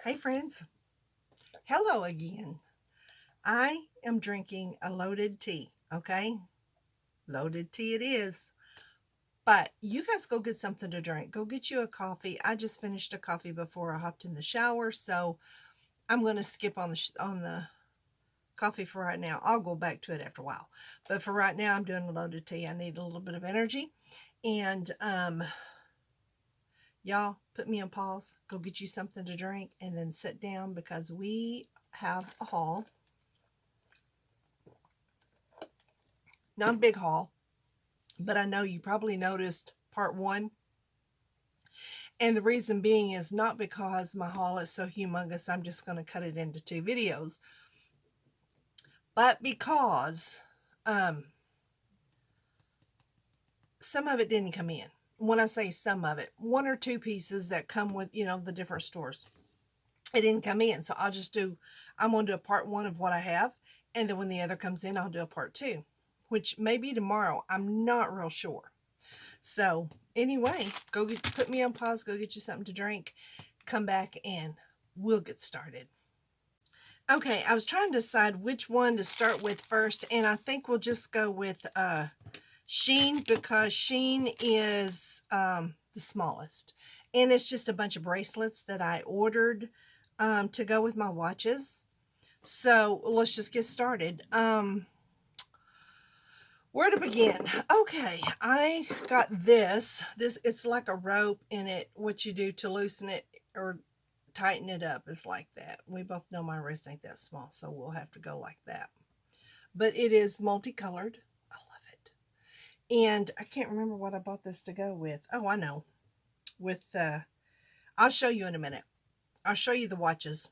Hey friends, hello again. I am drinking a loaded tea, okay? Loaded tea it is. But you guys go get something to drink. Go get you a coffee. I just finished a coffee before I hopped in the shower, so I'm going to skip on the coffee for right now. I'll go back to it after a while. But for right now, I'm doing a loaded tea. I need a little bit of energy. And y'all put me on pause. Go get you something to drink and then sit down because we have a haul. Not a big haul, but I know you probably noticed part one. And the reason being is not because my haul is so humongous, I'm just going to cut it into 2 videos, but because some of it didn't come in. When I say some of it, 1 or 2 pieces that come with, the different stores, it didn't come in. So I'm going to do a part 1 of what I have. And then when the other comes in, I'll do a part 2, which may be tomorrow. I'm not real sure. So anyway, put me on pause, go get you something to drink, come back and we'll get started. Okay, I was trying to decide which one to start with first, and I think we'll just go with Shein because Shein is the smallest. And it's just a bunch of bracelets that I ordered to go with my watches. So let's just get started. Where to begin? Okay, I got this. It's like a rope in it. What you do to loosen it or tighten it up is like that. We both know my wrist ain't that small, so we'll have to go like that. But it is multicolored. I love it. And I can't remember what I bought this to go with. Oh, I know. With I'll show you in a minute. I'll show you the watches.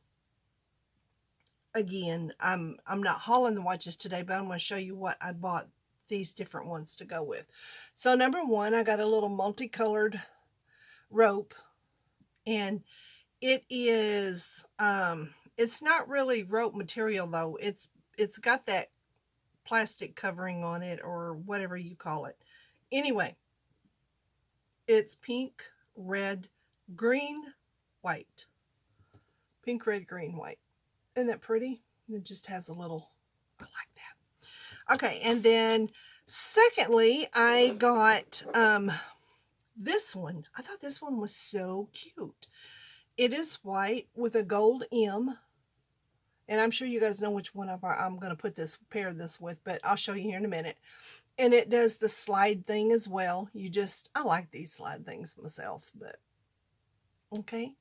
Again, I'm not hauling the watches today, but I'm going to show you what I bought these different ones to go with. So number 1, I got a little multicolored rope, and it is it's not really rope material though. It's got that plastic covering on it or whatever you call it. Anyway, it's pink, red, green, white. Pink, red, green, white. Isn't that pretty? It just has a little, I like that. Okay, and then secondly, I got this one. I thought this one was so cute. It is white with a gold M. And I'm sure you guys know which one I'm going to pair this with, but I'll show you here in a minute. And it does the slide thing as well. I like these slide things myself, but okay.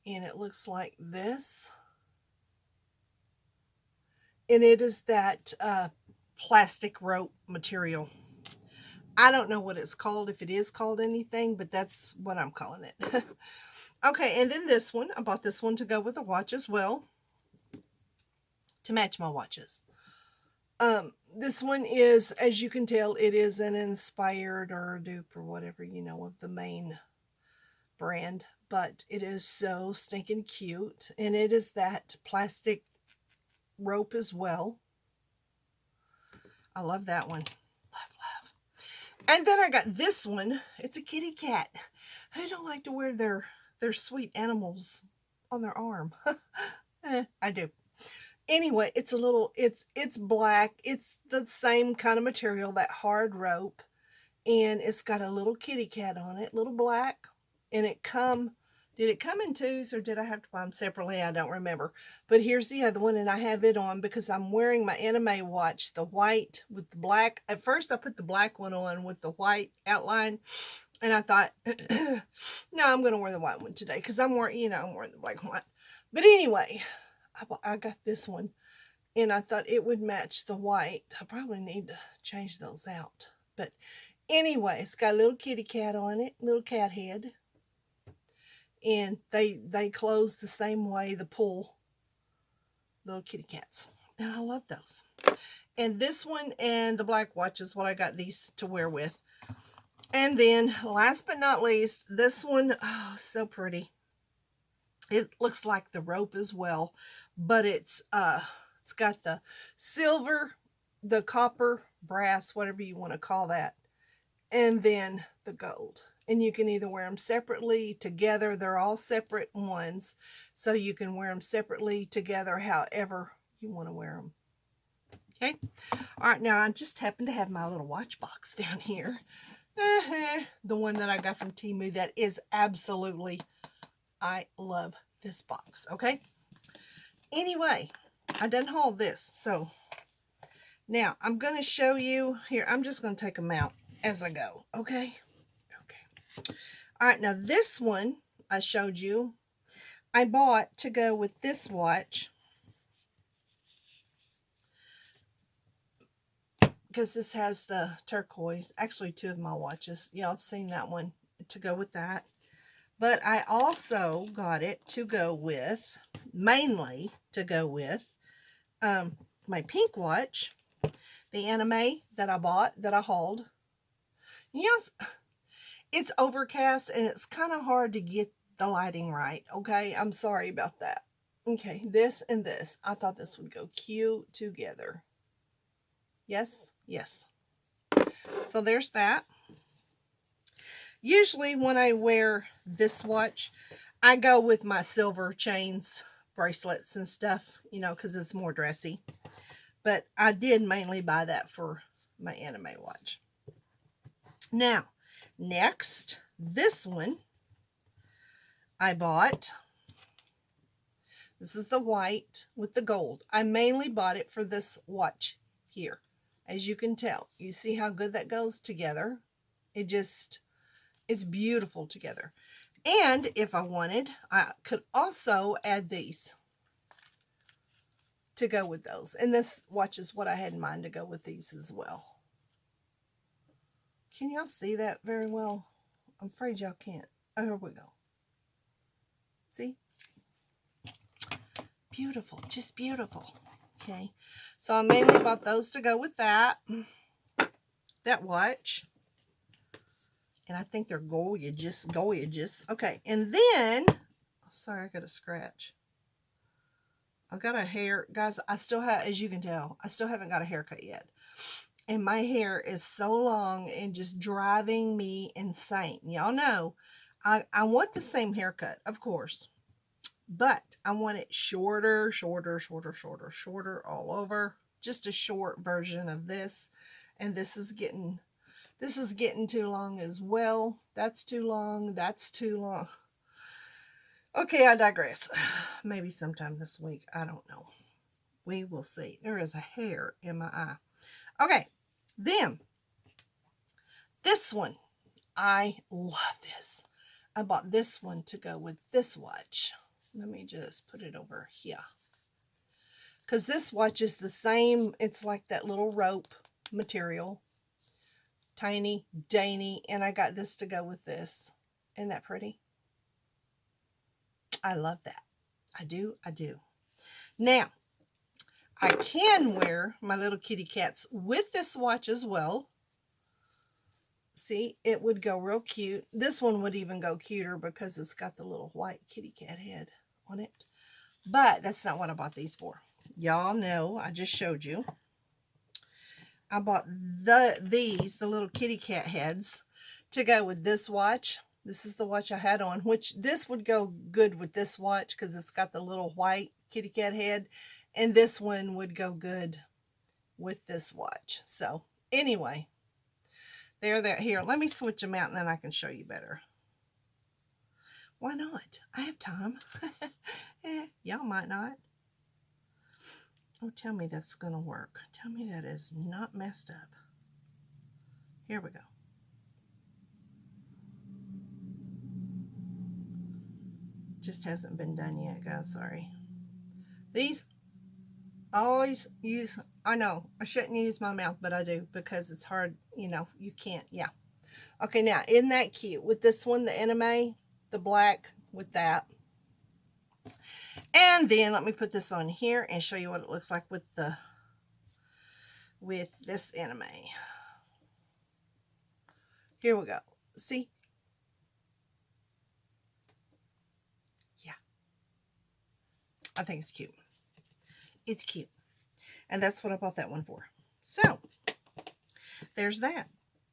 And it looks like this. And it is that plastic rope material. I don't know what it's called, if it is called anything, but that's what I'm calling it. Okay, and then this one. I bought this one to go with the watch as well, to match my watches. This one is, as you can tell, it is an inspired or a dupe or whatever, of the main brand, but it is so stinking cute. And it is that plastic rope as well. I love that one. Love. And then I got this one. It's a kitty cat. I don't like to wear their sweet animals on their arm. I do. Anyway, it's black. It's the same kind of material, that hard rope. And it's got a little kitty cat on it, little black. And did it come in 2s or did I have to buy them separately? I don't remember. But here's the other one, and I have it on because I'm wearing my anime watch, the white with the black. At first, I put the black one on with the white outline. And I thought, no, I'm going to wear the white one today because I'm wearing the black and white. But anyway, I got this one, and I thought it would match the white. I probably need to change those out. But anyway, it's got a little kitty cat on it, little cat head. And they close the same way, the pull, little kitty cats. And I love those. And this one and the black watch is what I got these to wear with. And then last but not least, this one, oh, so pretty. It looks like the rope as well, but it's got the silver, the copper, brass, whatever you want to call that, and then the gold. And you can either wear them separately, together. They're all separate ones. So you can wear them separately, together, however you want to wear them. Okay. All right. Now I just happen to have my little watch box down here. The one that I got from Temu. That is absolutely, I love this box. Okay. Anyway, I done hauled this. So now I'm going to show you here. I'm just going to take them out as I go. Okay. Okay. All right. Now this one I showed you, I bought to go with this watch. Because this has the turquoise. Actually, two of my watches. Y'all have seen that one to go with that. But I also got it to go with, mainly to go with, my pink watch. The anime that I bought, that I hauled. Yes, it's overcast and it's kind of hard to get the lighting right. Okay, I'm sorry about that. Okay, this and this. I thought this would go cute together. Yes, yes. So there's that. Usually when I wear this watch, I go with my silver chains, bracelets and stuff, you know, because it's more dressy. But I did mainly buy that for my anime watch. Now, next, this one I bought. This is the white with the gold. I mainly bought it for this watch here. As you can tell, you see how good that goes together. It's beautiful together. And if I wanted, I could also add these to go with those. And this watch is what I had in mind to go with these as well. Can y'all see that very well? I'm afraid y'all can't. Oh, here we go. See? Beautiful, just beautiful. Okay, so I mainly bought those to go with that watch. And I think they're gorgeous. Okay, and then, sorry, I got a scratch. I got a hair, guys, I still have, as you can tell, I still haven't got a haircut yet. And my hair is so long and just driving me insane. Y'all know, I want the same haircut, of course. But I want it shorter all over. Just a short version of this. And this is getting too long as well. That's too long. That's too long. Okay, I digress. Maybe sometime this week. I don't know. We will see. There is a hair in my eye. Okay, then this one. I love this. I bought this one to go with this watch. Let me just put it over here. Because this watch is the same. It's like that little rope material. Tiny, dainty. And I got this to go with this. Isn't that pretty? I love that. I do. Now, I can wear my little kitty cats with this watch as well. See, it would go real cute. This one would even go cuter because it's got the little white kitty cat head on it. But that's not what I bought these for. Y'all know, I just showed you. I bought the little kitty cat heads to go with this watch. This is the watch I had on, which this would go good with this watch because it's got the little white kitty cat head. And this one would go good with this watch. So anyway, they're here. Let me switch them out and then I can show you better. Why not? I have time. Y'all might not. Oh, tell me that's going to work. Tell me that is not messed up. Here we go. Just hasn't been done yet, guys. Sorry. These, I always use, I know, I shouldn't use my mouth, but I do because it's hard, you know, you can't, yeah. Okay, now, isn't that cute? With this one, the anime, the black with that. And then let me put this on here and show you what it looks like with this anime. Here we go. See? Yeah. I think it's cute. It's cute. And that's what I bought that one for. So, there's that.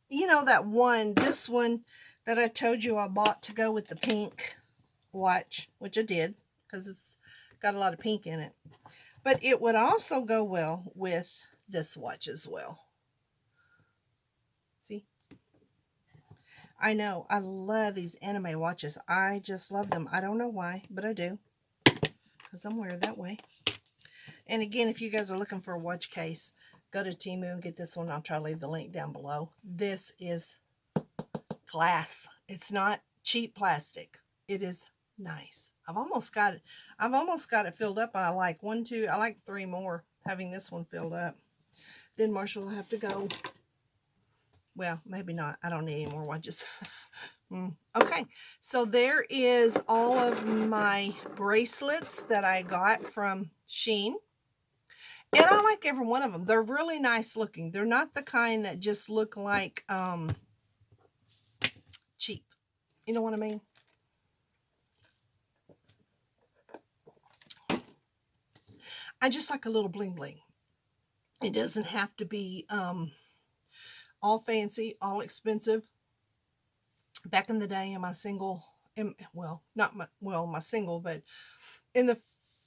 You know, that one, this one that I told you I bought to go with the pink watch, which I did because it's got a lot of pink in it. But it would also go well with this watch as well. See? I know. I love these anime watches. I just love them. I don't know why, but I do. Because I'm wearing that way. And again, if you guys are looking for a watch case, go to Temu and get this one. I'll try to leave the link down below. This is glass. It's not cheap plastic. It is nice. I've almost got it filled up. I like 1, 2, I like 3 more having this one filled up. Then Marshall will have to go. Well, maybe not. I don't need any more watches. Okay, so there is all of my bracelets that I got from Shein. And I like every one of them. They're really nice looking. They're not the kind that just look like cheap. You know what I mean? I just like a little bling bling. It doesn't have to be all fancy, all expensive. Back in the day in my single, my single, but in the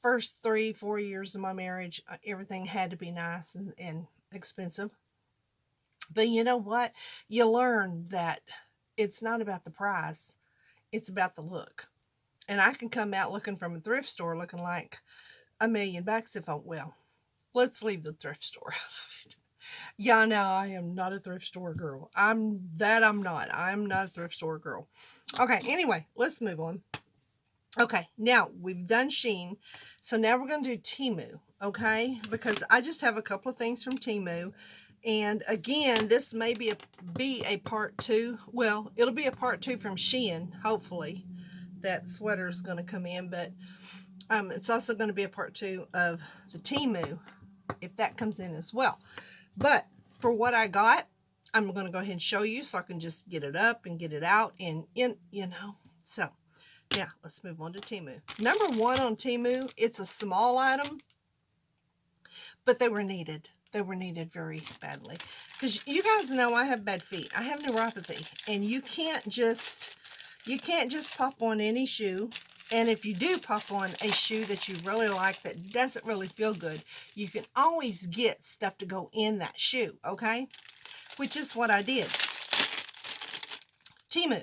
first 3-4 years of my marriage, everything had to be nice and expensive. But you know what? You learn that it's not about the price, it's about the look. And I can come out looking from a thrift store looking like $1,000,000 if well, let's leave the thrift store out of it. Yeah, no, I am not a thrift store girl. I'm not. I'm not a thrift store girl. Okay, anyway, let's move on. Okay, now we've done Shein. So now we're going to do Temu, okay? Because I just have a couple of things from Temu. And again, this may be a part 2. Well, it'll be a part 2 from Shein, hopefully. That sweater is going to come in, but it's also going to be a part 2 of the Temu, if that comes in as well. But for what I got, I'm going to go ahead and show you so I can just get it up and get it out and in, you know. So, yeah, let's move on to Temu. Number 1 on Temu, it's a small item, but they were needed. They were needed very badly. Because you guys know I have bad feet. I have neuropathy. And you can't just pop on any shoe. And if you do pop on a shoe that you really like that doesn't really feel good, you can always get stuff to go in that shoe, okay? Which is what I did. Temu.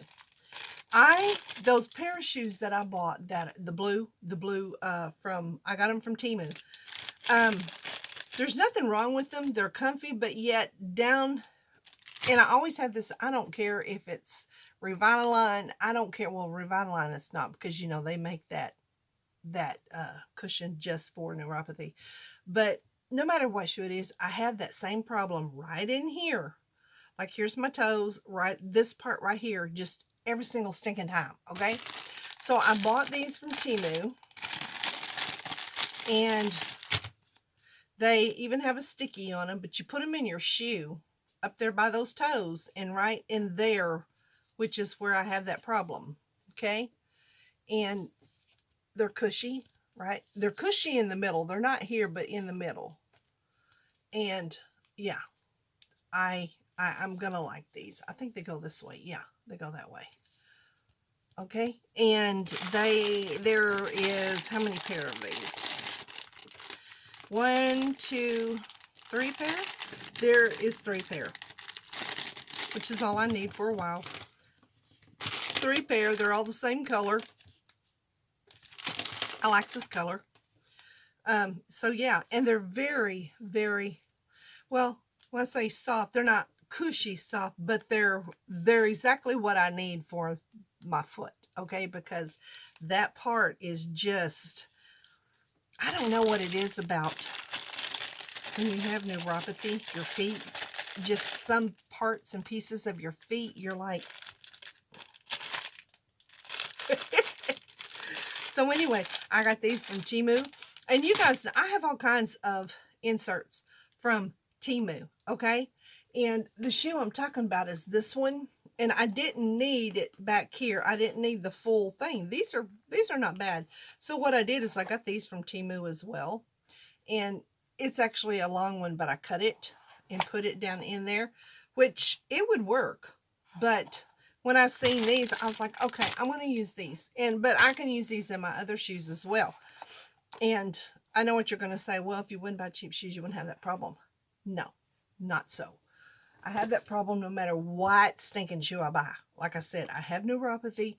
Those pair of shoes that I bought, the blue I got them from Temu. There's nothing wrong with them. They're comfy, but yet down, and I always have this, I don't care if it's REVANT. I don't care. Well, REVANT it's not, because, you know, they make that cushion just for neuropathy. But no matter what shoe it is, I have that same problem right in here. Like, here's my toes, right, this part right here, just every single stinking time, okay? So I bought these from Temu, and they even have a sticky on them, but you put them in your shoe up there by those toes and right in there, which is where I have that problem, okay? And they're cushy, right? They're cushy in the middle. They're not here, but in the middle. And yeah, I'm gonna like these. I think they go this way. Yeah, they go that way. Okay, and there is, how many pair of these? 1, 2, 3 pair? There is 3 pair, which is all I need for a while. 3 pair, they're all the same color. I like this color. So yeah, and they're very, very, well, when I say soft, they're not cushy soft, but they're exactly what I need for my foot, okay? Because that part is just, I don't know what it is about when you have neuropathy, your feet, just some parts and pieces of your feet, you're like, so anyway, I got these from Temu. And you guys, I have all kinds of inserts from Temu, okay? And the shoe I'm talking about is this one. And I didn't need it back here. I didn't need the full thing. These are not bad. So what I did is I got these from Temu as well. And it's actually a long one, but I cut it and put it down in there, which it would work. But when I seen these, I was like, okay, I'm going to use these. But I can use these in my other shoes as well. And I know what you're going to say. Well, if you wouldn't buy cheap shoes, you wouldn't have that problem. No, not so. I have that problem no matter what stinking shoe I buy. Like I said, I have neuropathy.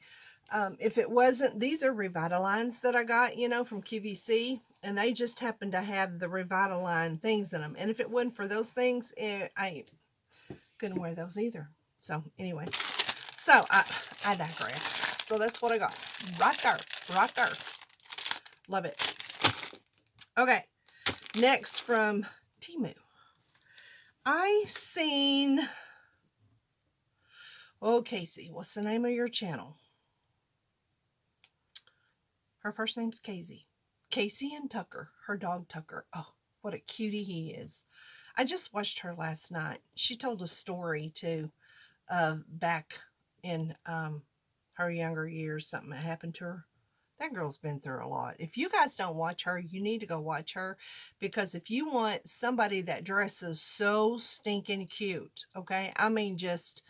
If it wasn't, these are Revitalines that I got, you know, from QVC. And they just happen to have the Revitaline things in them. And if it wasn't for those things, I couldn't wear those either. So anyway, so I digress. So that's what I got. Right there. Right there. Love it. Okay. Next from Temu. I seen... Oh, Kacey. What's the name of your channel? Her first name's Kacey. Kacey and Tucker. Her dog Tucker. Oh, what a cutie he is. I just watched her last night. She told a story too of back in her younger years, something that happened to her. That girl's been through a lot. If you guys don't watch her, you need to go watch her, because if you want somebody that dresses so stinking cute, okay? I mean, just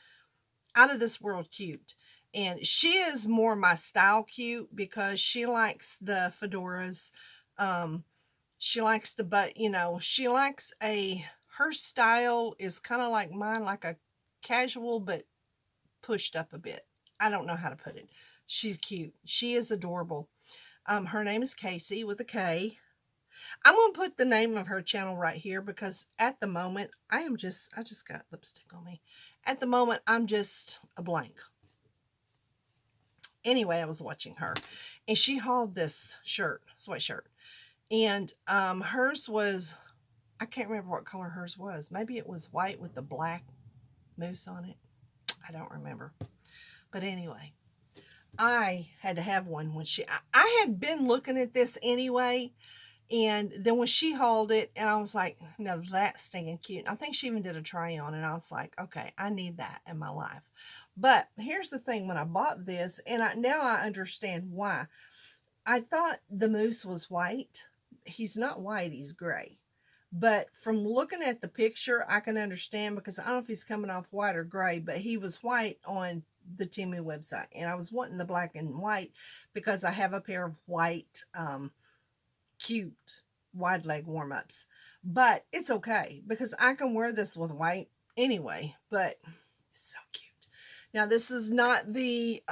out of this world cute. And she is more my style cute because she likes the fedoras. She likes the, but you know, she likes her style is kind of like mine, like a casual, but pushed up a bit. I don't know how to put it. She's cute. She is adorable. Her name is Kacey with a K. I'm going to put the name of her channel right here because at the moment, I just got lipstick on me. At the moment, I'm just a blank. Anyway, I was watching her and she hauled this shirt, sweatshirt. And hers was, I can't remember what color hers was. Maybe it was white with the black moose on it. I don't remember. But anyway, I had to have one when I had been looking at this anyway. And then when she hauled it, and I was like, no, that's stinking cute. I think she even did a try on, and I was like, okay, I need that in my life. But here's the thing, when I bought this, and now I understand why. I thought the moose was white. He's not white, he's gray. But from looking at the picture, I can understand, because I don't know if he's coming off white or gray, but he was white on the Temu website. And I was wanting the black and white because I have a pair of white, cute wide leg warm-ups. But it's okay because I can wear this with white anyway. But it's so cute. Now this is not the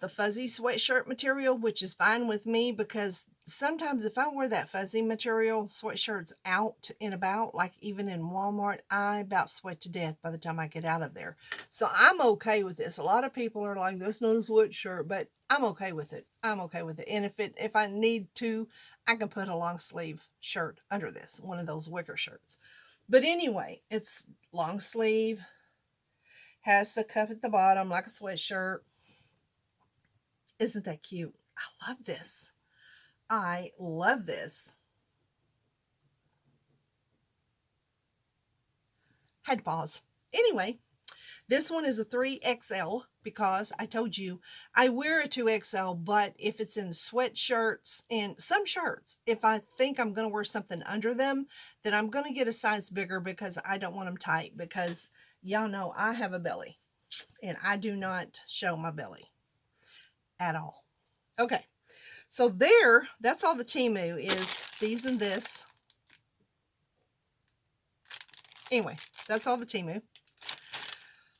fuzzy sweatshirt material, which is fine with me, because sometimes if I wear that fuzzy material sweatshirts out and about, like even in Walmart, I about sweat to death by the time I get out of there. So I'm okay with this. A lot of people are like, that's not a sweatshirt, but I'm okay with it. I'm okay with it. And if I need to, I can put a long sleeve shirt under this, one of those wicker shirts. But anyway, it's long sleeve, has the cuff at the bottom like a sweatshirt. Isn't that cute? I love this. I love this. Had to pause. Anyway, this one is a 3XL because I told you I wear a 2XL, but if it's in sweatshirts and some shirts, if I think I'm going to wear something under them, then I'm going to get a size bigger because I don't want them tight, because y'all know I have a belly and I do not show my belly at all. Okay. So that's all the Temu is, these and this. Anyway, that's all the Temu.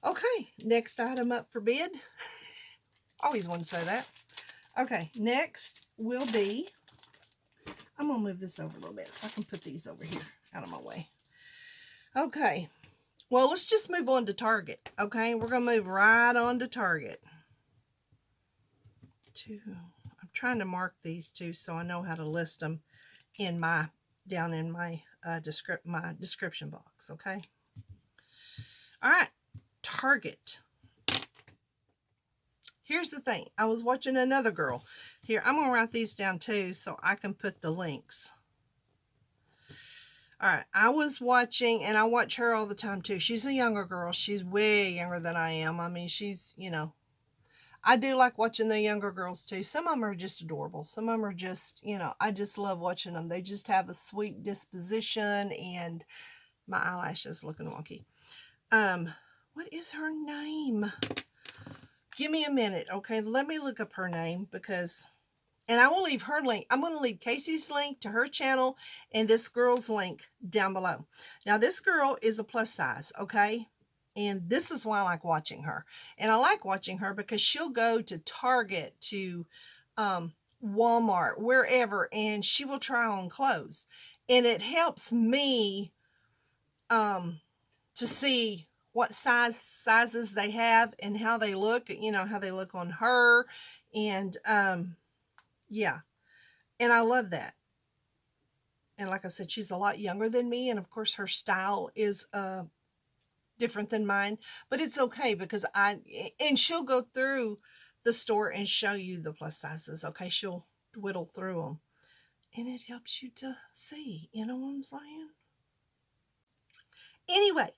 Okay, next item up for bid. Always want to say that. Okay, next will be, I'm going to move this over a little bit so I can put these over here out of my way. Okay, well, let's just move on to Target. Okay, we're going to move right on to Target. I'm trying to mark these two so I know how to list them in down in my description box. Okay. All right. Target. Here's the thing. I was watching another girl. Here, I'm going to write these down too so I can put the links. All right. I was watching, and I watch her all the time too. She's a younger girl. She's way younger than I am. I mean, she's, you know, I do like watching the younger girls too. Some of them are just adorable. Some of them are just, you know, I just love watching them. They just have a sweet disposition, and my eyelashes looking wonky. What is her name? Give me a minute, okay? Let me look up her name because, and I will leave her link. I'm going to leave Kacey's link to her channel and this girl's link down below. Now, this girl is a plus size, okay? And this is why I like watching her. And I like watching her because she'll go to Target, to Walmart, wherever, and she will try on clothes. And it helps me to see what sizes they have and how they look, you know, how they look on her. And yeah, and I love that. And like I said, she's a lot younger than me, and of course her style is different than mine, but it's okay because and she'll go through the store and show you the plus sizes, okay? She'll whittle through them, and it helps you to see, you know what I'm saying? Anyway,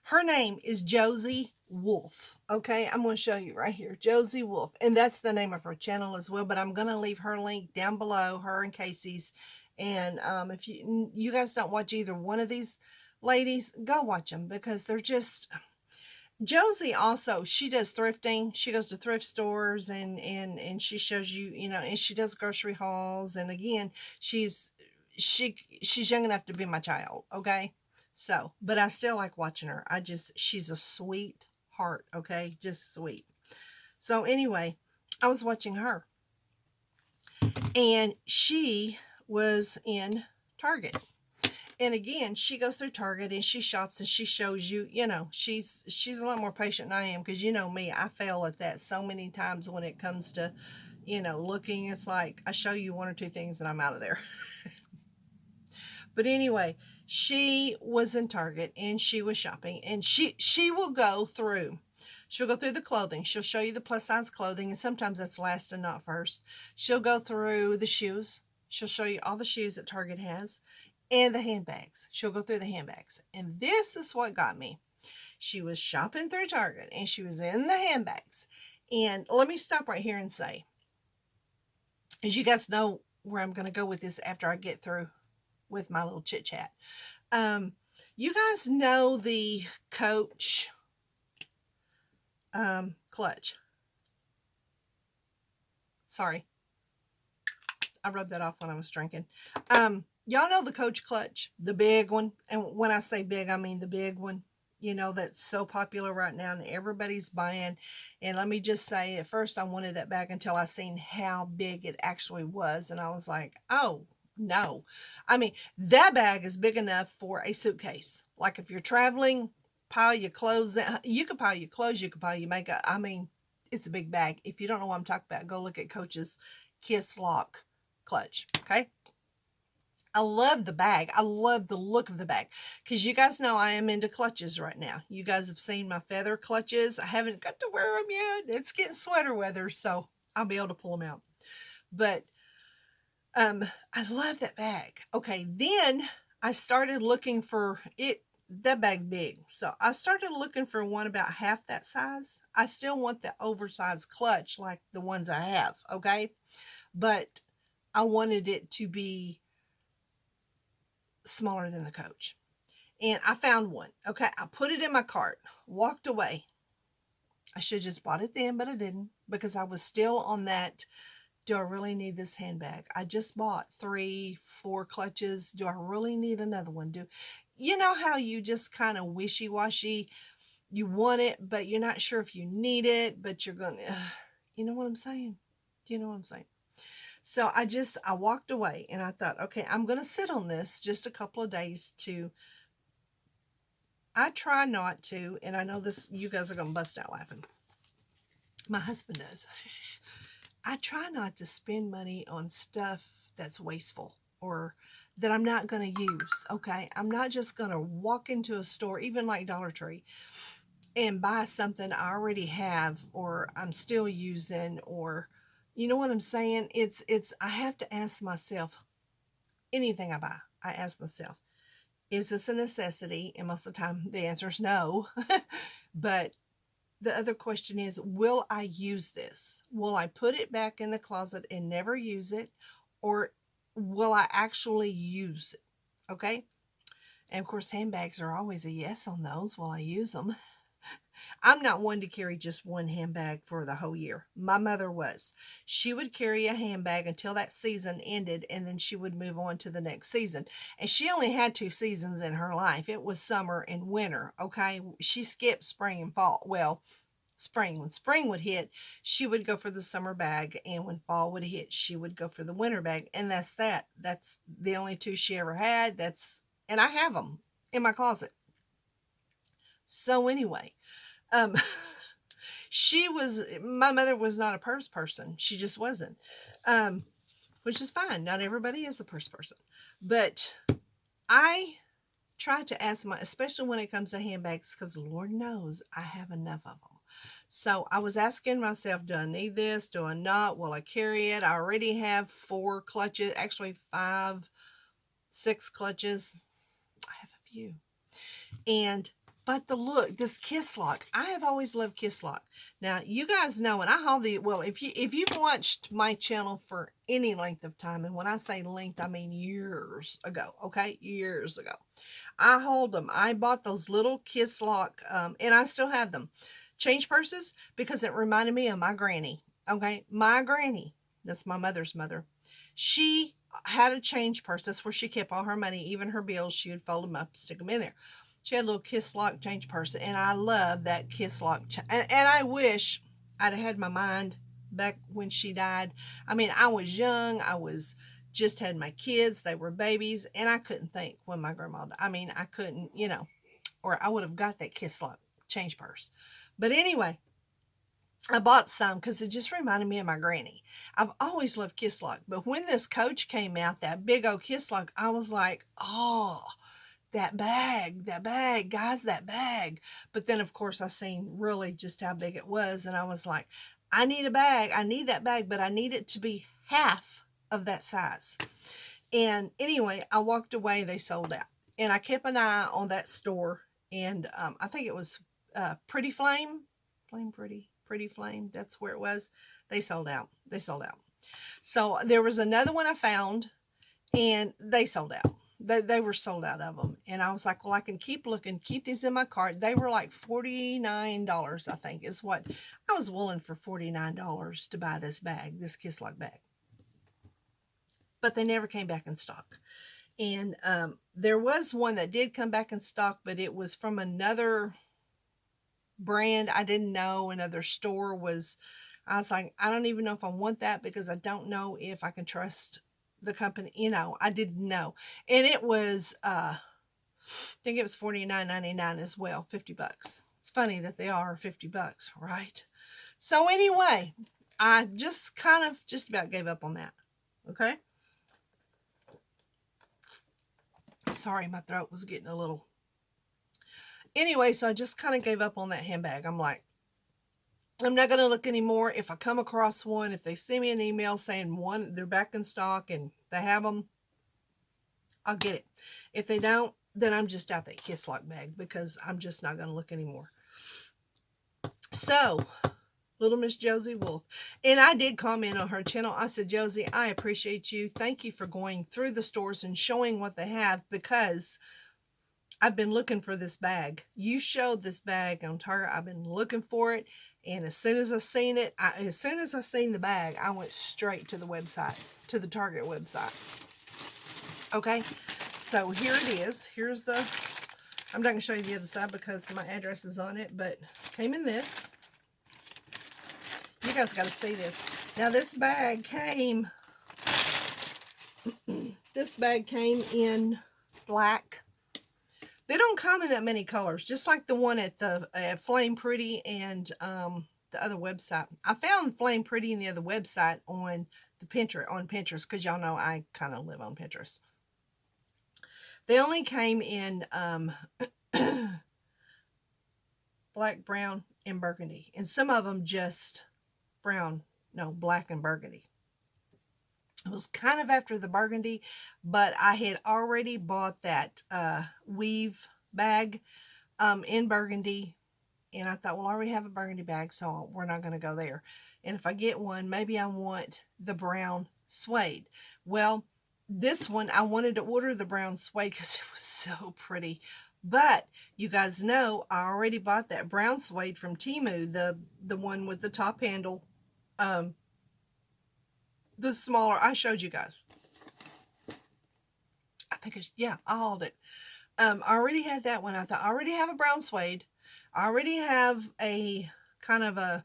her name is Josie Wolfe. Okay, I'm going to show you right here, Josie Wolfe, and that's the name of her channel as well. But I'm going to leave her link down below, her and Kacey's. And if you guys don't watch either one of these ladies, go watch them because they're just. Josie also, she does thrifting. She goes to thrift stores and she shows you, you know, and she does grocery hauls. And again, she's young enough to be my child, okay? So, but I still like watching her. She's a sweet heart, okay? Just sweet. So anyway, I was watching her and she was in Target. And again, she goes through Target and she shops and she shows you, you know, she's a lot more patient than I am because you know me, I fail at that so many times when it comes to, you know, looking. It's like I show you one or two things and I'm out of there. But anyway, she was in Target and she was shopping and she will go through. She'll go through the clothing. She'll show you the plus size clothing, and sometimes that's last and not first. She'll go through the shoes. She'll show you all the shoes that Target has and the handbags. She'll go through the handbags. And this is what got me. She was shopping through Target and she was in the handbags. And let me stop right here and say, as you guys know where I'm going to go with this after I get through with my little chit chat. You guys know the Coach clutch. Sorry. I rubbed that off when I was drinking. Y'all know the Coach clutch, the big one. And when I say big, I mean the big one. You know, that's so popular right now and everybody's buying. And let me just say, at first I wanted that bag until I seen how big it actually was. And I was like, oh, no. I mean, that bag is big enough for a suitcase. Like if you're traveling, pile your clothes. You could pile your clothes, you could pile your makeup. I mean, it's a big bag. If you don't know what I'm talking about, go look at Coach's Kiss Lock clutch. Okay. I love the bag. I love the look of the bag because you guys know I am into clutches right now. You guys have seen my feather clutches. I haven't got to wear them yet. It's getting sweater weather, so I'll be able to pull them out. But I love that bag. Okay, then I started looking for it. That bag's big, so I started looking for one about half that size. I still want the oversized clutch like the ones I have. Okay, but I wanted it to be smaller than the Coach. And I found one. Okay, I put it in my cart, walked away. I should have just bought it then, but I didn't because I was still on that. Do I really need this handbag? I just bought 3, 4 clutches. Do I really need another one? You know how you just kind of wishy-washy? You want it, but you're not sure if you need it, but you're going to, you know what I'm saying? Do you know what I'm saying? So I walked away and I thought, okay, I'm going to sit on this just a couple of days I try not to, and I know this, you guys are going to bust out laughing. My husband does. I try not to spend money on stuff that's wasteful or that I'm not going to use. Okay. I'm not just going to walk into a store, even like Dollar Tree, and buy something I already have or I'm still using, or you know what I'm saying? I have to ask myself, anything I buy, I ask myself, is this a necessity? And most of the time the answer is no. But the other question is, will I use this? Will I put it back in the closet and never use it? Or will I actually use it? Okay. And of course, handbags are always a yes on those. Will I use them? I'm not one to carry just one handbag for the whole year. My mother was. She would carry a handbag until that season ended, and then she would move on to the next season. And she only had 2 seasons in her life. It was summer and winter, okay? She skipped spring and fall. Well, spring. When spring would hit, she would go for the summer bag, and when fall would hit, she would go for the winter bag. And that's that. That's the only two she ever had. And I have them in my closet. So anyway, um, my mother was not a purse person. She just wasn't, which is fine. Not everybody is a purse person, but I try to ask especially when it comes to handbags, because Lord knows I have enough of them. So I was asking myself, do I need this? Do I not? Will I carry it? I already have 4 clutches, actually 5, 6 clutches. I have a few. But this Kiss Lock, I have always loved Kiss Lock. Now, you guys know, and I haul if you've watched my channel for any length of time, and when I say length, I mean years ago, okay? Years ago. I hauled them. I bought those little Kiss Lock, and I still have them. Change purses, because it reminded me of my granny, okay? My granny, that's my mother's mother. She had a change purse. That's where she kept all her money, even her bills. She would fold them up, stick them in there. She had a little Kiss Lock change purse, and I love that Kiss Lock. And I wish I'd have had my mind back when she died. I mean, I was young. Just had my kids. They were babies, and I couldn't think when my grandma died. I mean, I couldn't, or I would have got that Kiss Lock change purse. But anyway, I bought some because it just reminded me of my granny. I've always loved Kiss Lock, but when this Coach came out, that big old Kiss Lock, I was like, oh, that bag, guys, that bag. But then, of course, I seen really just how big it was, and I was like, I need a bag. I need that bag, but I need it to be half of that size. And anyway, I walked away. They sold out. And I kept an eye on that store, and I think it was Pretty Flame. Pretty Flame. That's where it was. They sold out. So there was another one I found, and they sold out. They were sold out of them. And I was like, well, I can keep looking, keep these in my cart. They were like $49, I think, is what I was willing for. $49 to buy this bag, this Kiss Lock bag. But they never came back in stock. And there was one that did come back in stock, but it was from another brand I didn't know. Another store I was like, I don't even know if I want that, because I don't know if I can trust the company. I didn't know. And it was I think it was $49.99 as well, $50. It's funny that they are $50, right? So anyway, I just about gave up on that. Okay, sorry, my throat was getting a little. Anyway, so I just kind of gave up on that handbag. I'm like, I'm not going to look anymore. If I come across one, if they send me an email saying they're back in stock and they have them, I'll get it. If they don't, then I'm just out that Kiss Lock bag, because I'm just not going to look anymore. So, little Miss Josie Wolfe. And I did comment on her channel. I said, Josie, I appreciate you. Thank you for going through the stores and showing what they have, because I've been looking for this bag. You showed this bag on Target. I've been looking for it. And as soon as I seen it, as soon as I seen the bag, I went straight to the website, to the Target website. Okay, so here it is. I'm not going to show you the other side because my address is on it, but came in this. You guys got to see this. Now this bag came in black. They don't come in that many colors, just like the one at the Flame Pretty and the other website. I found Flame Pretty and the other website on Pinterest, because y'all know I kind of live on Pinterest. They only came in black, brown, and burgundy, and some of them just black and burgundy. It was kind of after the burgundy, but I had already bought that weave bag in burgundy, and I thought, well, I already have a burgundy bag, so we're not going to go there. And if I get one, maybe I want the brown suede. Well, this one, I wanted to order the brown suede because it was so pretty, But you guys know I already bought that brown suede from Temu, the one with the top handle, the smaller. I showed you guys. I think it's, yeah, I hauled it. I already had that one. I thought I already have a brown suede. I already have a kind of a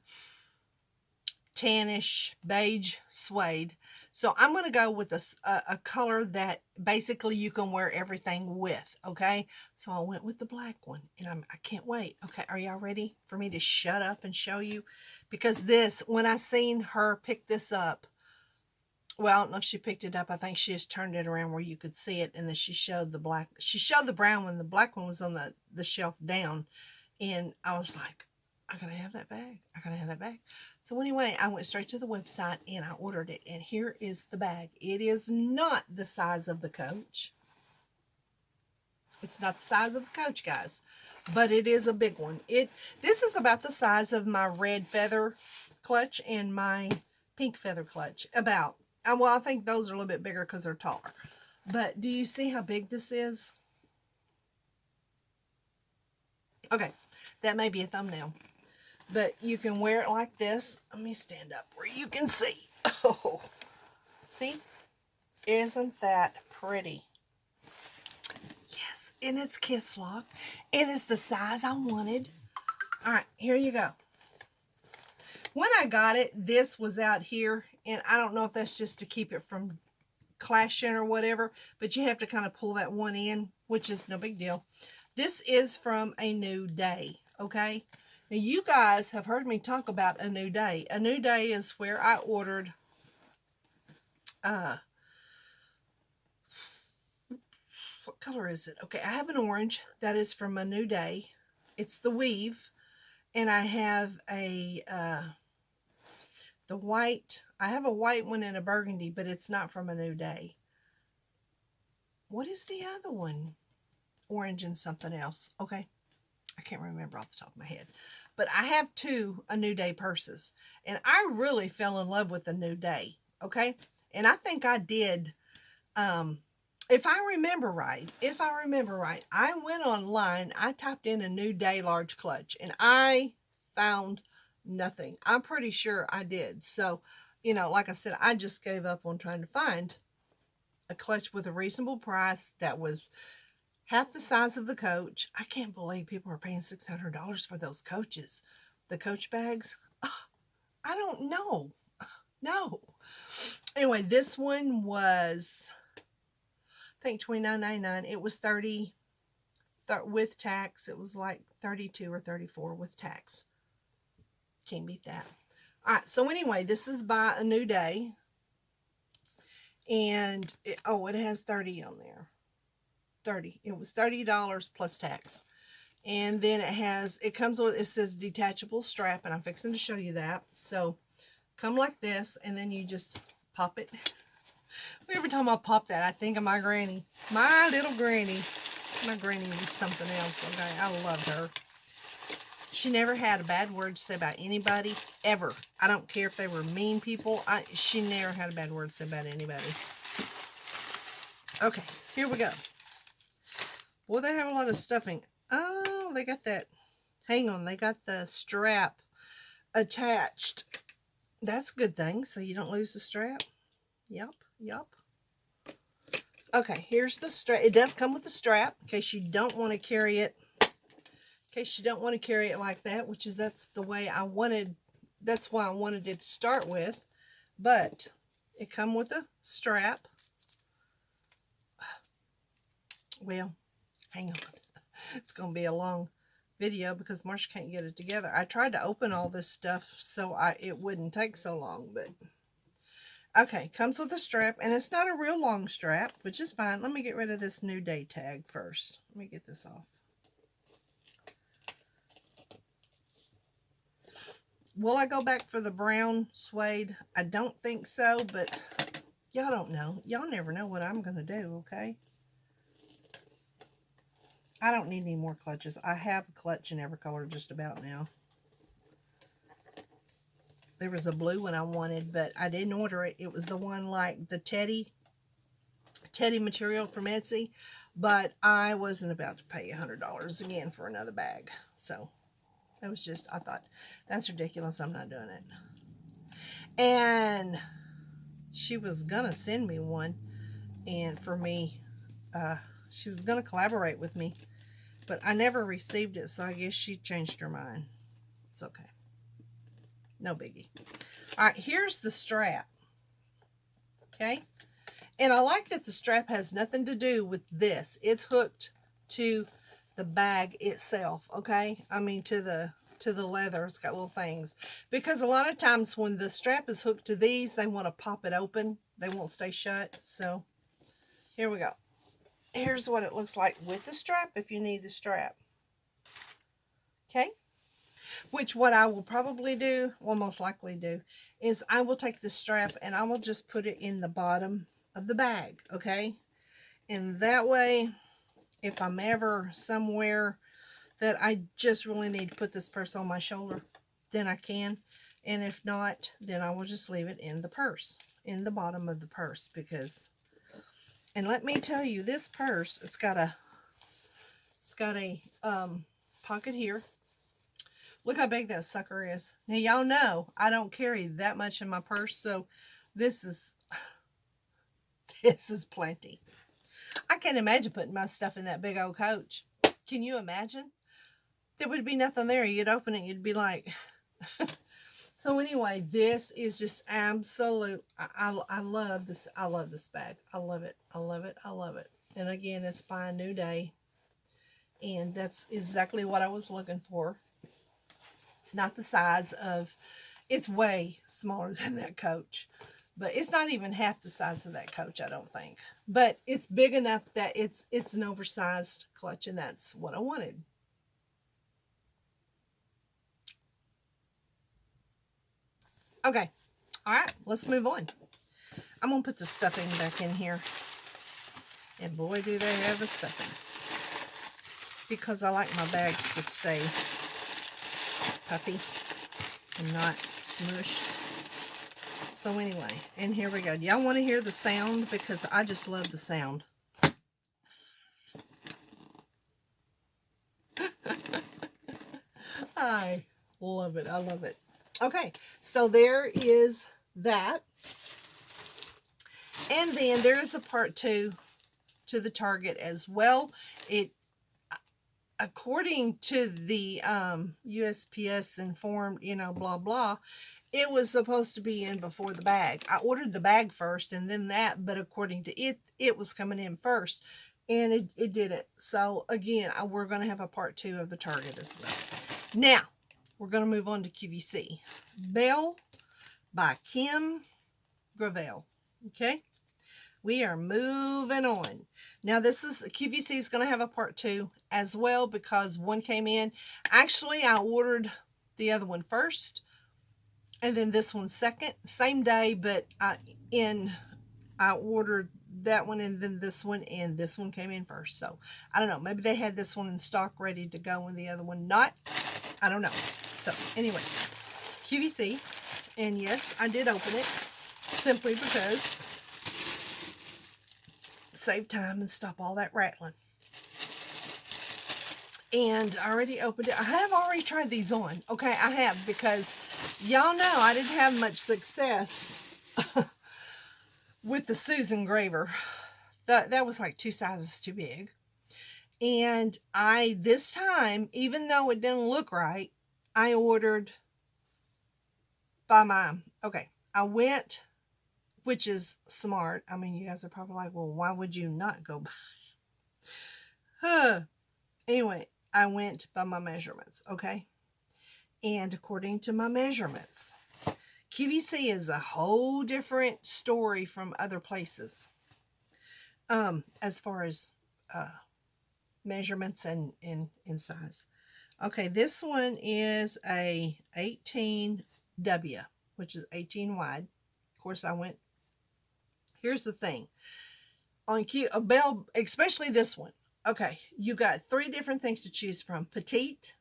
tannish beige suede. So I'm going to go with a color that basically you can wear everything with, okay? So I went with the black one, and I can't wait. Okay, are y'all ready for me to shut up and show you? Because this, when I seen her pick this up, well, I don't know if she picked it up. I think she just turned it around where you could see it, and then she showed the black. She showed the brown one. The black one was on the shelf down, and I was like, I gotta have that bag. I gotta have that bag. So anyway, I went straight to the website and I ordered it. And here is the bag. It is not the size of the Coach. It's not the size of the Coach, guys. But it is a big one. This is about the size of my red feather clutch and my pink feather clutch. About. Well, I think those are a little bit bigger because they're taller. But do you see how big this is? Okay. That may be a thumbnail. But you can wear it like this. Let me stand up where you can see. Oh, see? Isn't that pretty? Yes, and it's kiss lock. It is the size I wanted. All right, here you go. When I got it, this was out here, and I don't know if that's just to keep it from clashing or whatever, but you have to kind of pull that one in, which is no big deal. This is from A New Day, okay? Now, you guys have heard me talk about A New Day. A New Day is where I ordered, what color is it? Okay, I have an orange. That is from A New Day. It's the weave. And I have the white. I have a white one and a burgundy, but it's not from A New Day. What is the other one? Orange and something else. Okay. I can't remember off the top of my head. But I have two A New Day purses. And I really fell in love with A New Day. Okay? And I think I did, if I remember right, I went online, I typed in A New Day large clutch, and I found nothing. I'm pretty sure I did. So, you know, like I said, I just gave up on trying to find a clutch with a reasonable price that was half the size of the Coach. I can't believe people are paying $600 for those Coaches. The Coach bags. I don't know. No. Anyway, this one was, I think, $29.99. It was $30 with tax. It was like $32 or $34 with tax. Can't beat that. All right. So anyway, this is by A New Day, and it has 30 on there. 30. It was $30 plus tax. And then it comes with, it says detachable strap, and I'm fixing to show you that. So come like this, and then you just pop it. Every time I pop that, I think of my granny. My little granny. My granny was something else, okay? I loved her. She never had a bad word to say about anybody, ever. I don't care if they were mean people. She never had a bad word to say about anybody. Okay, here we go. Boy, they have a lot of stuffing. Oh, they got that. Hang on, they got the strap attached. That's a good thing, so you don't lose the strap. Yep. Okay, here's the strap. It does come with the strap in case you don't want to carry it. In case you don't want to carry it like that, that's the way I wanted. That's why I wanted it to start with. But it come with a strap. Well, hang on. It's going to be a long video because Marsha can't get it together. I tried to open all this stuff so it wouldn't take so long, but okay, comes with a strap, and it's not a real long strap, which is fine. Let me get rid of this New Day tag first. Let me get this off. Will I go back for the brown suede? I don't think so, but y'all don't know. Y'all never know what I'm going to do, okay? I don't need any more clutches. I have a clutch in every color just about now. There was a blue one I wanted, but I didn't order it. It was the one like the Teddy teddy material from Etsy, but I wasn't about to pay $100 again for another bag. So it was just, I thought, that's ridiculous. I'm not doing it. And she was going to send me one. And for me, she was going to collaborate with me. But I never received it. So I guess she changed her mind. It's okay. No biggie. All right, here's the strap. Okay. And I like that the strap has nothing to do with this. It's hooked to the bag itself, okay? I mean to the leather. It's got little things. Because a lot of times when the strap is hooked to these, they want to pop it open. They won't stay shut. So here we go. Here's what it looks like with the strap if you need the strap. Okay? Which what I will probably do, will most likely do, is I will take the strap and I will just put it in the bottom of the bag, okay? And that way, if I'm ever somewhere that I just really need to put this purse on my shoulder, then I can. And if not, then I will just leave it in the purse, in the bottom of the purse, because, and let me tell you, this purse, it's got a pocket here. Look how big that sucker is. Now, y'all know I don't carry that much in my purse, so this is plenty. I can't imagine putting my stuff in that big old coach. Can you imagine? There would be nothing there. You'd open it, you'd be like... So anyway, this is just absolute. I love this. I love this bag. I love it. I love it. I love it. And again, it's by a new day. And that's exactly what I was looking for. It's not the size of... It's way smaller than that coach. But it's not even half the size of that coach, I don't think. But it's big enough that it's an oversized clutch, and that's what I wanted. Okay. All right, let's move on. I'm going to put the stuffing back in here. And boy, do they have the stuffing. Because I like my bags to stay puffy and not smushed. So anyway, and here we go. Y'all want to hear the sound? Because I just love the sound. I love it. I love it. Okay, so there is that. And then there is a part 2 to the Target as well. It, according to the USPS informed, you know, blah, blah, it was supposed to be in before the bag. I ordered the bag first and then that, but according to it, it was coming in first. And it didn't. So, again, we're going to have a part 2 of the Target as well. Now, we're going to move on to QVC. Belle by Kim Gravel. Okay? We are moving on. Now, this is, QVC is going to have a part 2 as well because one came in. Actually, I ordered the other one first. And then this one second, same day, but I ordered that one and then this one, and this one came in first. So I don't know, maybe they had this one in stock ready to go and the other one not. I don't know. So anyway, QVC, and yes, I did open it simply because save time and stop all that rattling. And I already opened it. I have already tried these on. Okay, I have, because y'all know I didn't have much success with the Susan Graver. That was like 2 sizes too big. And this time, even though it didn't look right, I ordered by my, okay, I went, which is smart. I mean, you guys are probably like, well, why would you not go by? Anyway, I went by my measurements, okay? And according to my measurements, QVC is a whole different story from other places. As far as measurements and size. Okay, this one is a 18W, which is 18 wide. Of course, I went, here's the thing. On Belle, especially this one. Okay, you got 3 different things to choose from. Petite,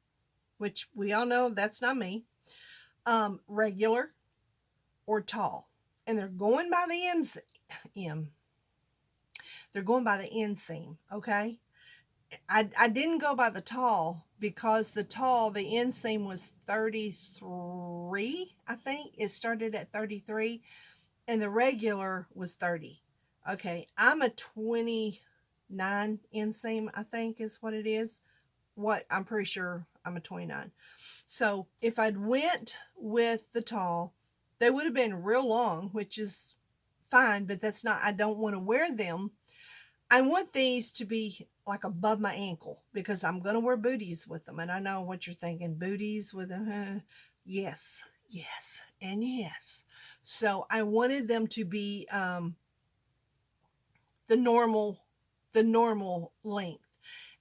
which we all know that's not me. Regular or tall. And they're going by the M. They're going by the inseam, okay? I didn't go by the tall because the inseam was 33, I think. It started at 33 and the regular was 30. Okay, I'm a 29 inseam, I think is what it is. What I'm pretty sure I'm a 29. So if I'd went with the tall, they would have been real long, which is fine, but that's not, I don't want to wear them. I want these to be like above my ankle because I'm going to wear booties with them. And I know what you're thinking, booties with them. Yes, yes, and yes. So I wanted them to be the normal, the normal length.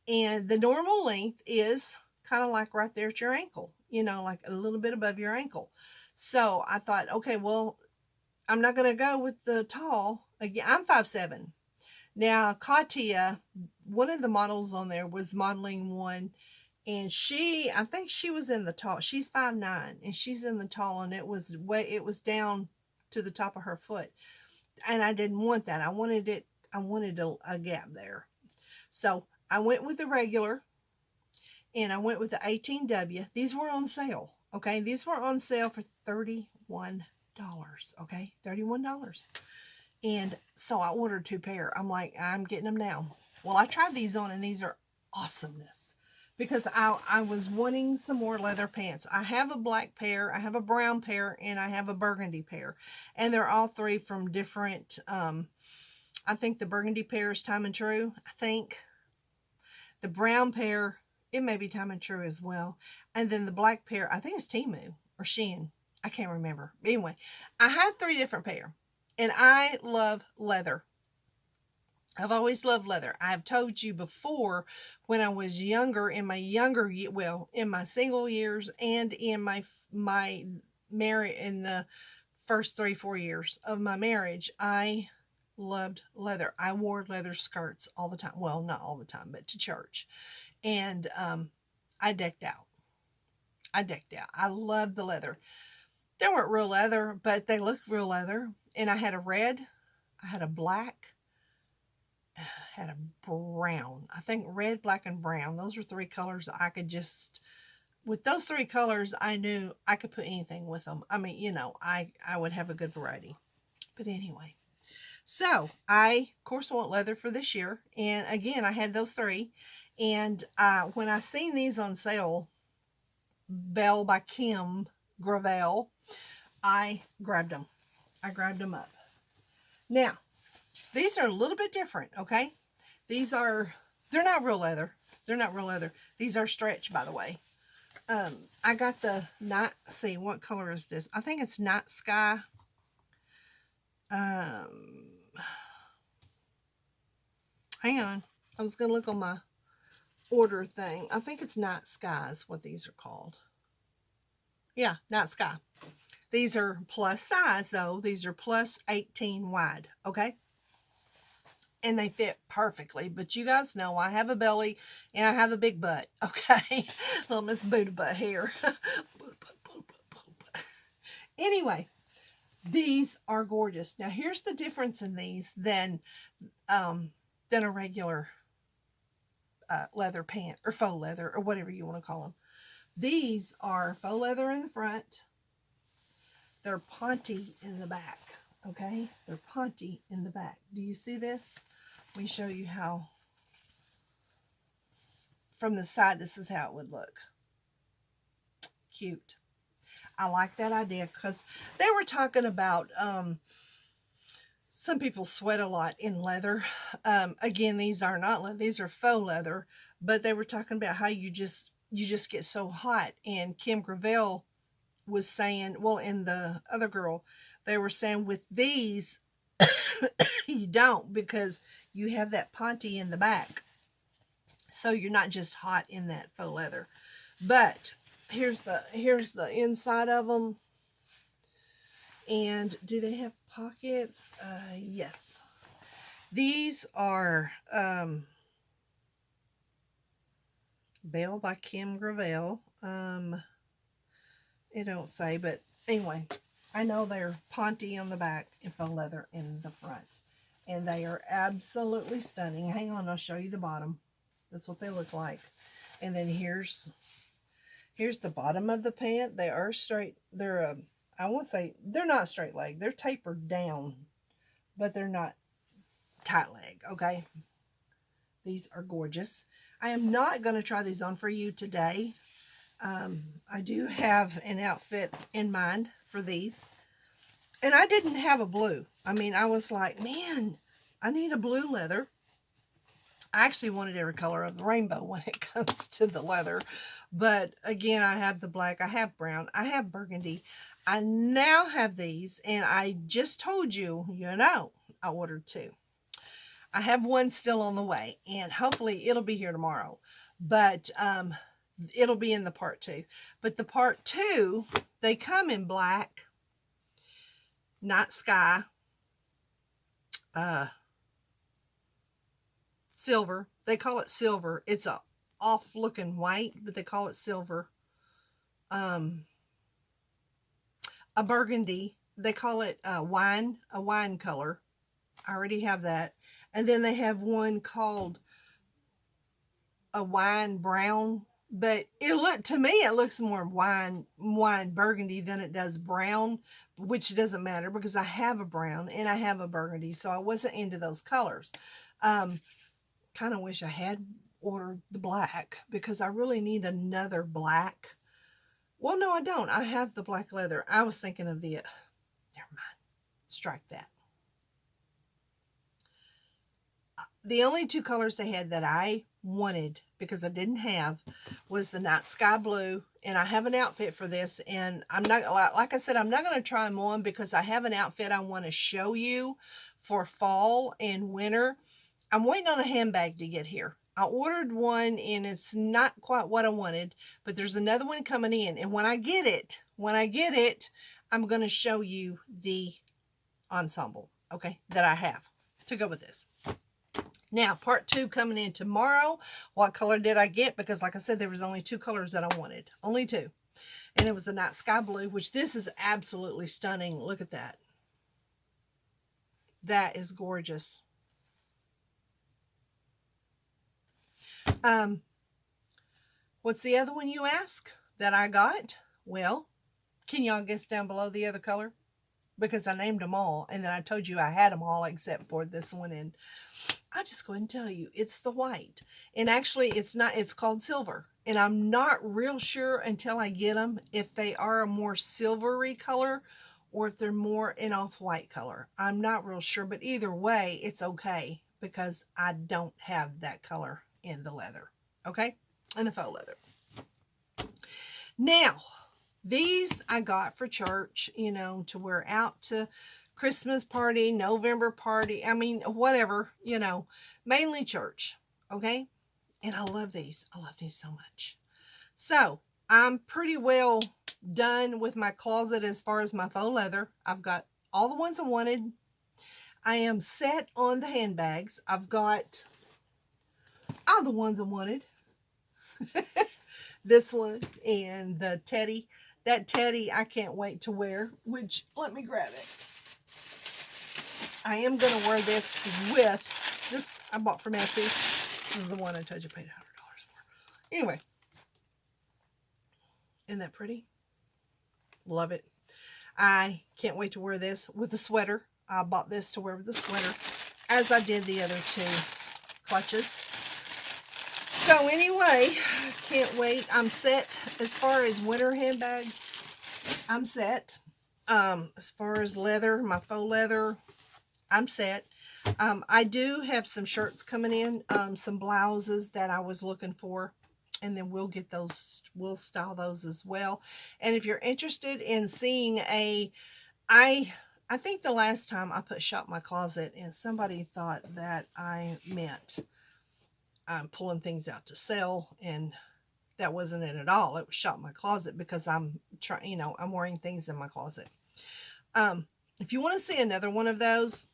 And the normal length is kind of like right there at your ankle, you know, like a little bit above your ankle. So I thought, okay, well, I'm not going to go with the tall. Again, I'm 5'7". Now, Katia, one of the models on there was modeling one, and I think she was in the tall. She's 5'9", and she's in the tall, and it was down to the top of her foot. And I didn't want that. I wanted a gap there. So I went with the regular, and I went with the 18W. These were on sale. Okay, these were on sale for $31. Okay, $31. And so I ordered 2 pair. I'm like, I'm getting them now. Well, I tried these on, and these are awesomeness because I was wanting some more leather pants. I have a black pair, I have a brown pair, and I have a burgundy pair, and they're all 3 from different. I think the burgundy pair is Time and True. I think the brown pair, it may be Time and True as well, and then the black pair, I think it's Temu or Shein. I can't remember. Anyway, I have 3 different pair. And I love leather. I've always loved leather. I've told you before when I was younger, in my single years and in my marriage, in the first 3-4 years of my marriage, I loved leather. I wore leather skirts all the time. Well, not all the time, but to church. And I decked out. I loved the leather. They weren't real leather, but they looked real leather. And I had a red, I had a black, I had a brown. I think red, black, and brown. Those were 3 colors I could just, with those 3 colors, I knew I could put anything with them. I mean, you know, I would have a good variety. But anyway, so I, of course, want leather for this year. And again, I had those 3. And when I seen these on sale, Belle by Kim Gravel, I grabbed them. I grabbed them up. Now, these are a little bit different, okay? They're not real leather. They're not real leather. These are stretch, by the way. I got the night, see, what color is this? I think it's Night Sky. Hang on. I was going to look on my order thing. I think it's Night Sky is what these are called. Yeah, Night Sky. These are plus size, though. These are plus 18 wide, okay? And they fit perfectly. But you guys know I have a belly and I have a big butt, okay? Little Miss Buddha butt here. Anyway, these are gorgeous. Now, here's the difference in these than a regular leather pant or faux leather or whatever you want to call them. These are faux leather in the front. They're Ponte in the back, okay? They're Ponte in the back. Do you see this? Let me show you how, from the side, this is how it would look. Cute. I like that idea because they were talking about, some people sweat a lot in leather. Again, these are not leather, these are faux leather, but they were talking about how you just get so hot. And Kim Gravel was saying, well, and the other girl, they were saying with these, you don't, because you have that Ponte in the back. So you're not just hot in that faux leather. But here's the inside of them. And do they have pockets? Yes. These are Belle by Kim Gravel. It don't say, but anyway, I know they're Ponte on the back and faux leather in the front. And they are absolutely stunning. Hang on, I'll show you the bottom. That's what they look like. And then here's the bottom of the pant. They are straight. They're, I won't say, they're not straight leg. They're tapered down, but they're not tight leg, okay? These are gorgeous. I am not going to try these on for you today. I do have an outfit in mind for these. And I didn't have a blue. I mean, I was like, man, I need a blue leather. I actually wanted every color of the rainbow when it comes to the leather. But again, I have the black, I have brown, I have burgundy. I now have these, and I just told you, you know, I ordered 2. I have one still on the way, and hopefully it'll be here tomorrow. But it'll be in the part 2. But the part 2, they come in black, not sky, silver. They call it silver. It's a off looking white, but they call it silver. A burgundy. They call it a wine color. I already have that. And then they have one called a wine brown, but to me it looks more wine burgundy than it does brown, which doesn't matter because I have a brown and I have a burgundy, so I wasn't into those colors. Kind of wish I had ordered the black because I really need another black. Well, no, I don't. I have the black leather. I was thinking of the, never mind, strike that. The only 2 colors they had that I wanted, because I didn't have, was the night sky blue. And I have an outfit for this. And I'm not, like I said, I'm not going to try them on because I have an outfit I want to show you for fall and winter. I'm waiting on a handbag to get here. I ordered one and it's not quite what I wanted, but there's another one coming in. And when I get it, I'm going to show you the ensemble, okay, that I have to go with this. Now, part 2 coming in tomorrow. What color did I get? Because like I said, there was only 2 colors that I wanted. Only 2. And it was the night sky blue, which this is absolutely stunning. Look at that. That is gorgeous. What's the other one you ask that I got? Well, can y'all guess down below the other color? Because I named them all, and then I told you I had them all except for this one, and I'll just go ahead and tell you, it's the white. And actually, it's not, it's called silver. And I'm not real sure until I get them if they are a more silvery color or if they're more an off-white color. I'm not real sure, but either way, it's okay because I don't have that color in the leather, okay? In the faux leather. Now, these I got for church, you know, to wear out to Christmas party, November party, I mean, whatever, you know, mainly church, okay? And I love these. I love these so much. So, I'm pretty well done with my closet as far as my faux leather. I've got all the ones I wanted. I am set on the handbags. I've got all the ones I wanted. This one and the teddy. That teddy I can't wait to wear, which, let me grab it. I am going to wear this with, this I bought from Etsy. This is the one I told you I paid $100 for. Anyway. Isn't that pretty? Love it. I can't wait to wear this with a sweater. I bought this to wear with the sweater, as I did the other 2 clutches. So anyway, can't wait. I'm set as far as winter handbags. I'm set. As far as leather, my faux leather, I'm set. I do have some shirts coming in, some blouses that I was looking for, and then we'll get those, we'll style those as well. And if you're interested in seeing I think the last time I put shop my closet and somebody thought that I meant I'm pulling things out to sell, and that wasn't it at all. It was shop my closet because I'm trying, you know, I'm wearing things in my closet. If you want to see another one of those,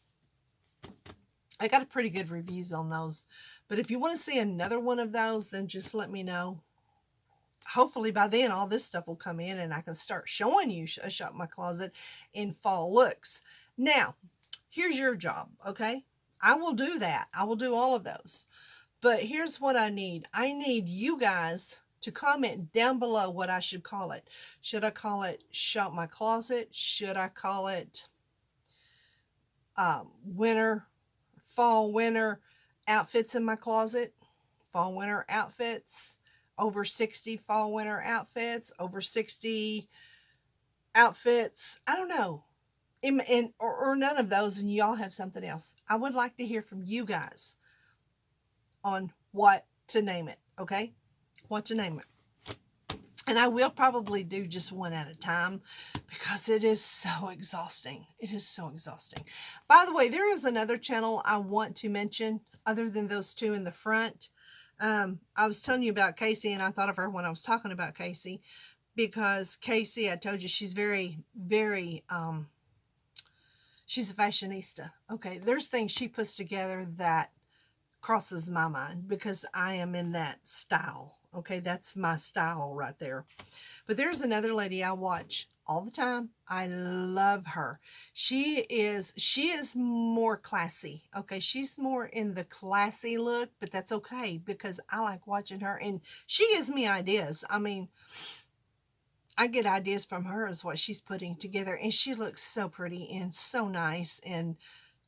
I got a pretty good reviews on those, but if you want to see another one of those, then just let me know. Hopefully by then all this stuff will come in and I can start showing you a shop my closet in fall looks. Now, here's your job, okay? I will do that. I will do all of those. But here's what I need. I need you guys to comment down below what I should call it. Should I call it Shop My Closet? Should I call it winter, fall, winter outfits in my closet? Fall, winter outfits? Over 60 fall, winter outfits? Over 60 outfits? I don't know. Or none of those, and y'all have something else. I would like to hear from you guys on what to name it, okay? What to name it. And I will probably do just one at a time because it is so exhausting. It is so exhausting. By the way, there is another channel I want to mention other than those two in the front. I was telling you about Kacey, and I thought of her when I was talking about Kacey, because Kacey, I told you, she's very, very, she's a fashionista. Okay, there's things she puts together that crosses my mind because I am in that style. Okay, that's my style right there. But there's another lady I watch all the time. I love her. She is more classy. Okay, she's more in the classy look, but that's okay because I like watching her, and she gives me ideas. I mean, I get ideas from her as what she's putting together, and she looks so pretty and so nice. And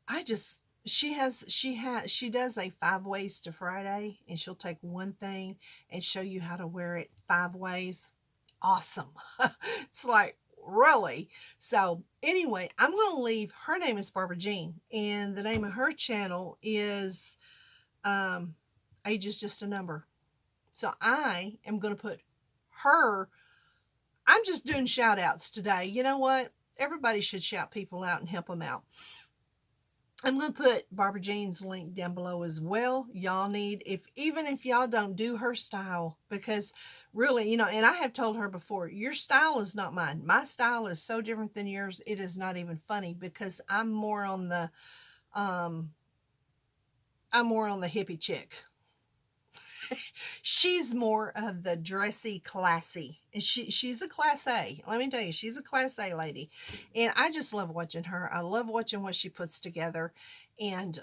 I just, she does a 5 ways to Friday, and she'll take one thing and show you how to wear it 5 ways. Awesome. It's like, really? So anyway, I'm going to leave, her name is Barbara Jean, and the name of her channel is Age is Just a Number. So I am going to put her, I'm just doing shout outs today. You know what? Everybody should shout people out and help them out. I'm going to put Barbara Jean's link down below as well. Y'all need, even if y'all don't do her style, because really, you know, and I have told her before, your style is not mine. My style is so different than yours. It is not even funny because I'm more on the hippie chick. She's more of the dressy, classy, and she's a class A. Let me tell you, she's a class A lady, and I just love watching her. I love watching what she puts together, and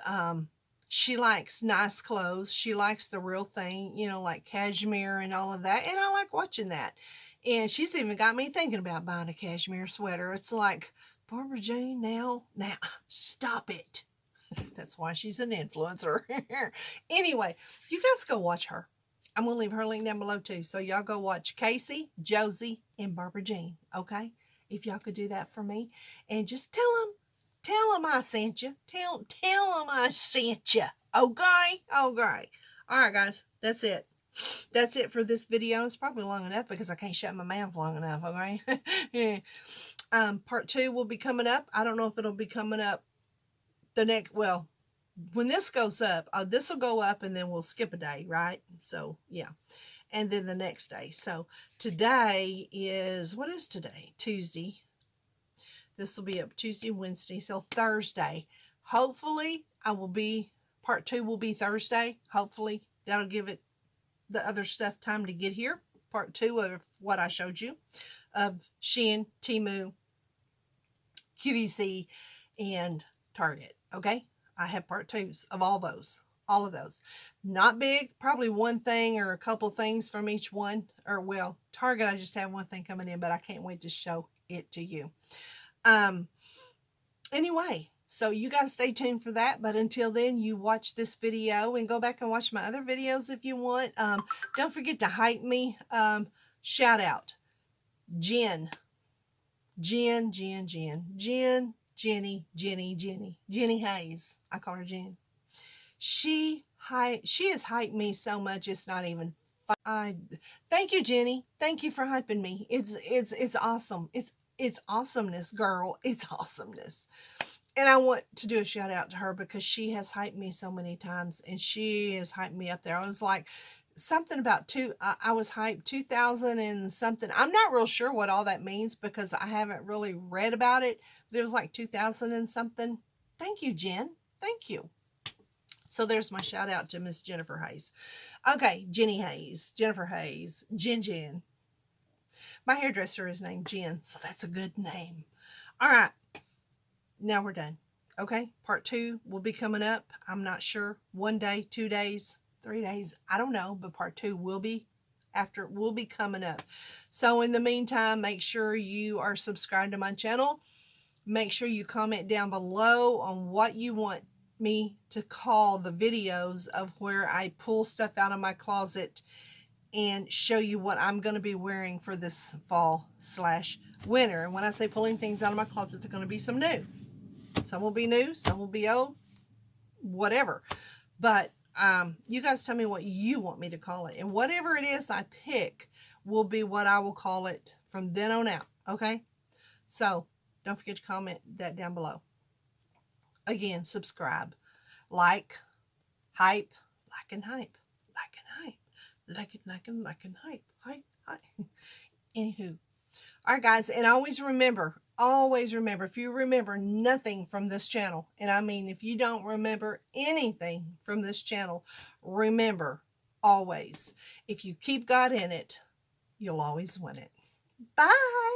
she likes nice clothes. She likes the real thing, you know, like cashmere and all of that, and I like watching that. And she's even got me thinking about buying a cashmere sweater. It's like, Barbara Jean, now stop it. That's why she's an influencer. Anyway, you guys go watch her. I'm going to leave her link down below too. So y'all go watch Kacey, Josie, and Barbara Jean. Okay? If y'all could do that for me. And just tell them I sent you. Tell them I sent you. Okay? Okay. All right, guys. That's it. That's it for this video. It's probably long enough because I can't shut my mouth long enough. Okay? Part 2 will be coming up. I don't know if it'll be coming up the next, well, when this goes up, this will go up and then we'll skip a day, right? So yeah, and then the next day. So today is, what is today? Tuesday. This will be up Tuesday, Wednesday, so Thursday. Hopefully part 2 will be Thursday. Hopefully that'll give it, the other stuff, time to get here. Part 2 of what I showed you of Shein, Temu, QVC, and Target. Okay, I have part 2s of all of those. Not big, probably one thing or a couple things from each one. Or well, Target, I just have one thing coming in, but I can't wait to show it to you. Anyway, so you guys stay tuned for that. But until then, you watch this video and go back and watch my other videos if you want. Don't forget to hype me. Shout out Jenny, Jenny Hayes. I call her Jen. She has hyped me so much it's not even fun. Thank you, Jenny. Thank you for hyping me. It's awesome. It's awesomeness, girl. It's awesomeness. And I want to do a shout out to her because she has hyped me so many times, and she has hyped me up there. I was like, something about I was hyped 2000 and something. I'm not real sure what all that means because I haven't really read about it, but it was like 2000 and something. Thank you, Jen. Thank you. So there's my shout out to Miss Jennifer Hayes. Okay, Jenny Hayes, Jennifer Hayes, Jen. My hairdresser is named Jen, so that's a good name. All right, now we're done. Okay, part 2 will be coming up. I'm not sure. 1 day, 2 days, 3 days. I don't know, but part 2 will be coming up. So in the meantime, make sure you are subscribed to my channel. Make sure you comment down below on what you want me to call the videos of where I pull stuff out of my closet and show you what I'm going to be wearing for this fall/winter. And when I say pulling things out of my closet, they're going to be some new. Some will be new, some will be old, whatever. But you guys tell me what you want me to call it. And whatever it is I pick will be what I will call it from then on out. Okay? So don't forget to comment that down below. Again, subscribe, like, hype, like and hype, like and hype, like and hype. Anywho. All right, guys, and always remember, if you remember nothing from this channel, and I mean if you don't remember anything from this channel, remember, always, if you keep God in it, you'll always win it. Bye.